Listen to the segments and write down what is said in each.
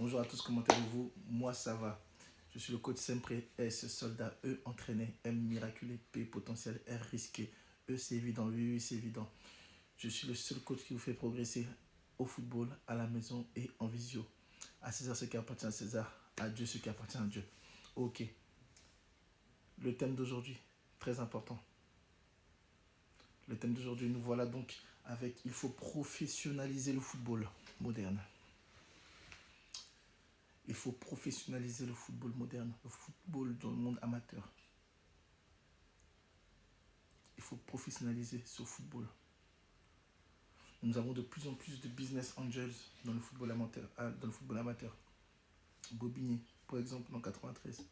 Bonjour à tous, comment allez-vous? Moi ça va. Je suis le coach Sempre S, soldat E entraîné, M miraculé, P potentiel, R risqué. E c'est évident, oui c'est évident. Je suis le seul coach qui vous fait progresser au football, à la maison et en visio. À César ce qui appartient à César, à Dieu ce qui appartient à Dieu. Ok. Le thème d'aujourd'hui, très important. Le thème d'aujourd'hui, nous voilà donc avec il faut professionnaliser le football moderne. Il faut professionnaliser le football moderne, le football dans le monde amateur. Il faut professionnaliser ce football. Nous avons de plus en plus de business angels dans le football amateur. Bobigny, par exemple, en 93.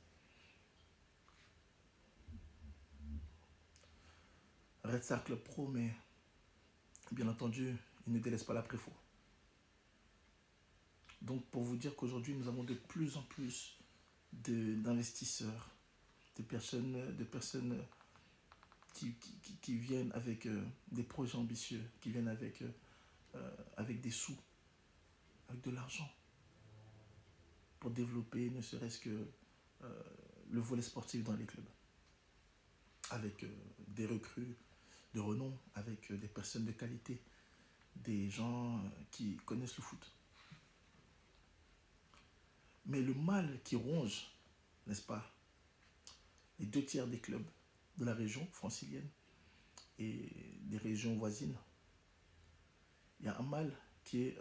Red Star Club Pro, mais bien entendu, il ne délaisse pas la préfo. Donc, pour vous dire qu'aujourd'hui, nous avons de plus en plus d'investisseurs, de personnes qui viennent avec des projets ambitieux, qui viennent avec des sous, avec de l'argent, pour développer ne serait-ce que le volet sportif dans les clubs. Avec des recrues de renom, avec des personnes de qualité, des gens qui connaissent le foot. Mais le mal qui ronge, n'est-ce pas, les 2 tiers des clubs de la région francilienne et des régions voisines, il y a un mal qui est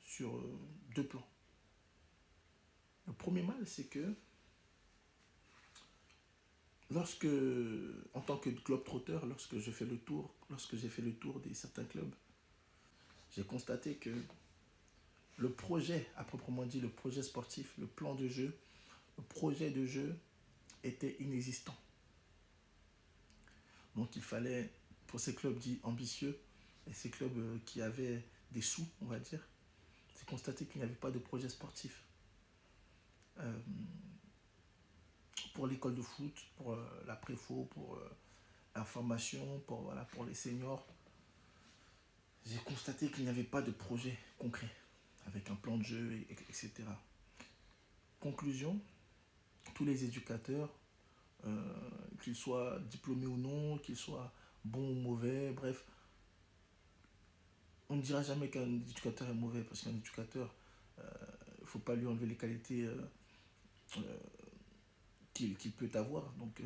sur 2 plans. Le premier mal, c'est que lorsque, en tant que globe-trotteur, lorsque j'ai fait le tour de certains clubs, j'ai constaté que le projet, à proprement dit, le projet sportif, le plan de jeu, le projet de jeu était inexistant. Donc il fallait, pour ces clubs dits ambitieux, et ces clubs qui avaient des sous, on va dire, c'est constater qu'il n'y avait pas de projet sportif. Pour l'école de foot, pour la préfo, pour la formation, pour les seniors, j'ai constaté qu'il n'y avait pas de projet concret, avec un plan de jeu, etc. Conclusion, tous les éducateurs, qu'ils soient diplômés ou non, qu'ils soient bons ou mauvais, bref, on ne dira jamais qu'un éducateur est mauvais, parce qu'un éducateur, il ne faut pas lui enlever les qualités qu'il peut avoir. Donc,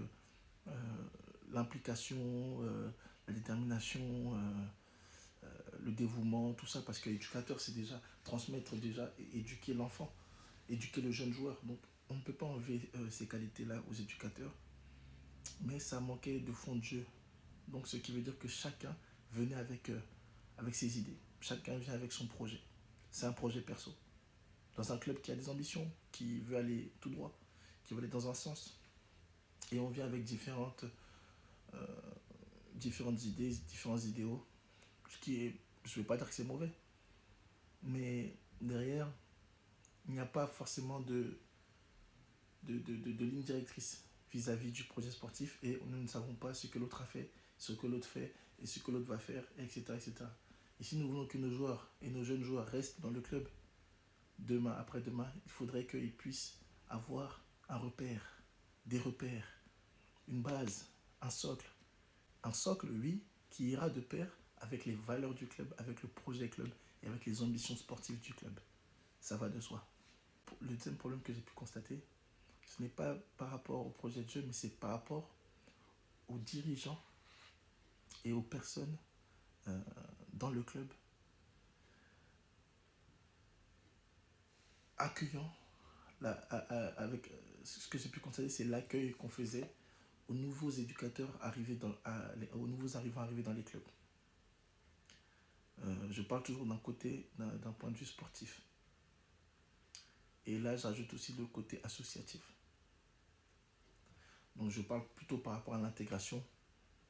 l'implication, la détermination, le dévouement, tout ça, parce que l'éducateur, c'est déjà transmettre, déjà éduquer l'enfant, éduquer le jeune joueur. Donc, on ne peut pas enlever ces qualités-là aux éducateurs, mais ça manquait de fond de jeu. Donc, ce qui veut dire que chacun venait avec ses idées. Chacun vient avec son projet. C'est un projet perso. Dans un club qui a des ambitions, qui veut aller tout droit, qui veut aller dans un sens. Et on vient avec différentes idées, différents idéaux. Ce qui est, je ne veux pas dire que c'est mauvais, mais derrière, il n'y a pas forcément de ligne directrice vis-à-vis du projet sportif, et nous ne savons pas ce que l'autre a fait, ce que l'autre fait et ce que l'autre va faire, etc., etc. Et si nous voulons que nos joueurs et nos jeunes joueurs restent dans le club demain, après-demain, il faudrait qu'ils puissent avoir un repère, des repères, une base, un socle. Un socle, oui, qui ira de pair avec les valeurs du club, avec le projet club et avec les ambitions sportives du club. Ça va de soi. Le deuxième problème que j'ai pu constater, ce n'est pas par rapport au projet de jeu, mais c'est par rapport aux dirigeants et aux personnes dans le club accueillant. Avec ce que j'ai pu constater, c'est l'accueil qu'on faisait aux nouveaux éducateurs aux nouveaux arrivants arrivés dans les clubs. Je parle toujours d'un point de vue sportif. Et là, j'ajoute aussi le côté associatif. Donc, je parle plutôt par rapport à l'intégration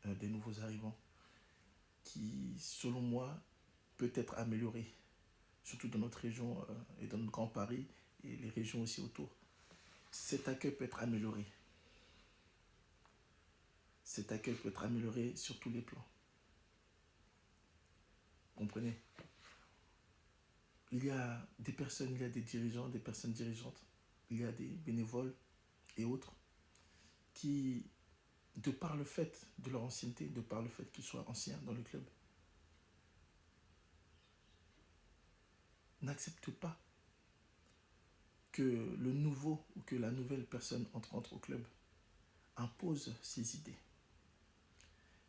des nouveaux arrivants, qui, selon moi, peut être améliorée, surtout dans notre région et dans notre Grand Paris et les régions aussi autour. Cet accueil peut être amélioré. Cet accueil peut être amélioré sur tous les plans. Comprenez? il y a des personnes, il y a des dirigeants, des personnes dirigeantes, il y a des bénévoles et autres qui, de par le fait de leur ancienneté, de par le fait qu'ils soient anciens dans le club, n'acceptent pas que le nouveau ou que la nouvelle personne entre au club impose ses idées.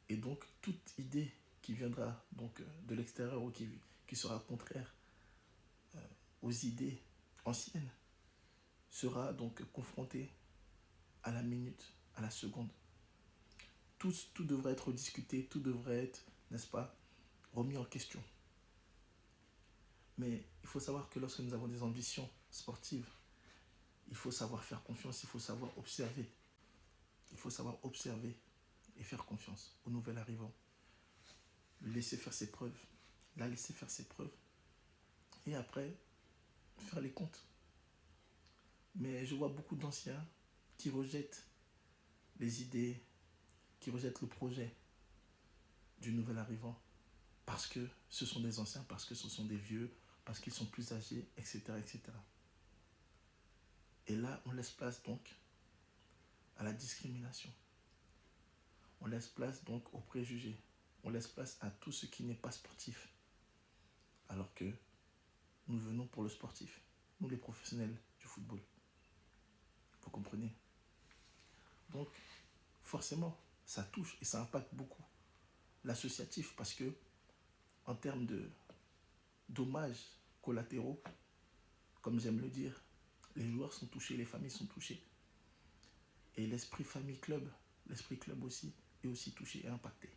Et donc, toute idée qui viendra donc, de l'extérieur ou qui sera contraire aux idées anciennes sera donc confrontée à la minute, à la seconde. Tout devrait être discuté, tout devrait être, n'est-ce pas, remis en question. Mais il faut savoir que lorsque nous avons des ambitions sportives, il faut savoir faire confiance, il faut savoir observer. Il faut savoir observer et faire confiance au nouvel arrivant. Le laisser faire ses preuves, la laisser faire ses preuves. Et après, faire les comptes. Mais je vois beaucoup d'anciens qui rejettent les idées, qui rejettent le projet du nouvel arrivant parce que ce sont des anciens, parce que ce sont des vieux, parce qu'ils sont plus âgés, etc., etc. Et là, on laisse place donc à la discrimination. On laisse place donc aux préjugés. On laisse place à tout ce qui n'est pas sportif. Alors que nous venons pour le sportif. Nous, les professionnels du football. Vous comprenez? Donc, forcément, ça touche et ça impacte beaucoup l'associatif parce que, en termes de dommages collatéraux, comme j'aime le dire, les joueurs sont touchés, les familles sont touchées. Et l'esprit famille-club, l'esprit club aussi, est aussi touché et impacté.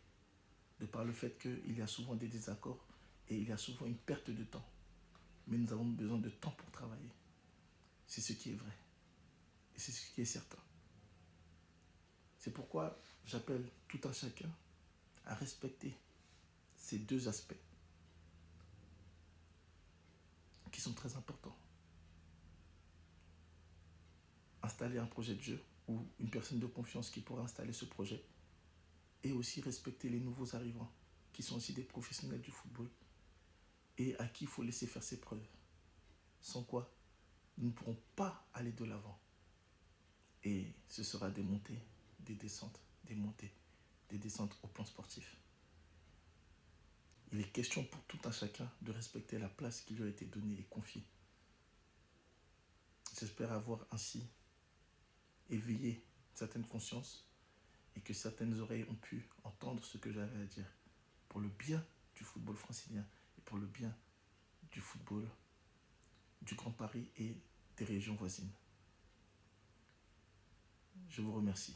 De par le fait qu'il y a souvent des désaccords et il y a souvent une perte de temps. Mais nous avons besoin de temps pour travailler. C'est ce qui est vrai. Et c'est ce qui est certain. C'est pourquoi j'appelle tout un chacun à respecter ces deux aspects qui sont très importants. Installer un projet de jeu ou une personne de confiance qui pourra installer ce projet et aussi respecter les nouveaux arrivants qui sont aussi des professionnels du football et à qui il faut laisser faire ses preuves. Sans quoi, nous ne pourrons pas aller de l'avant. Et ce sera des montées, des descentes, des montées, des descentes au plan sportif. Il est question pour tout un chacun de respecter la place qui lui a été donnée et confiée. J'espère avoir ainsi éveillé certaines consciences et que certaines oreilles ont pu entendre ce que j'avais à dire pour le bien du football francilien et pour le bien du football du Grand Paris et des régions voisines. Je vous remercie,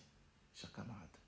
chers camarades.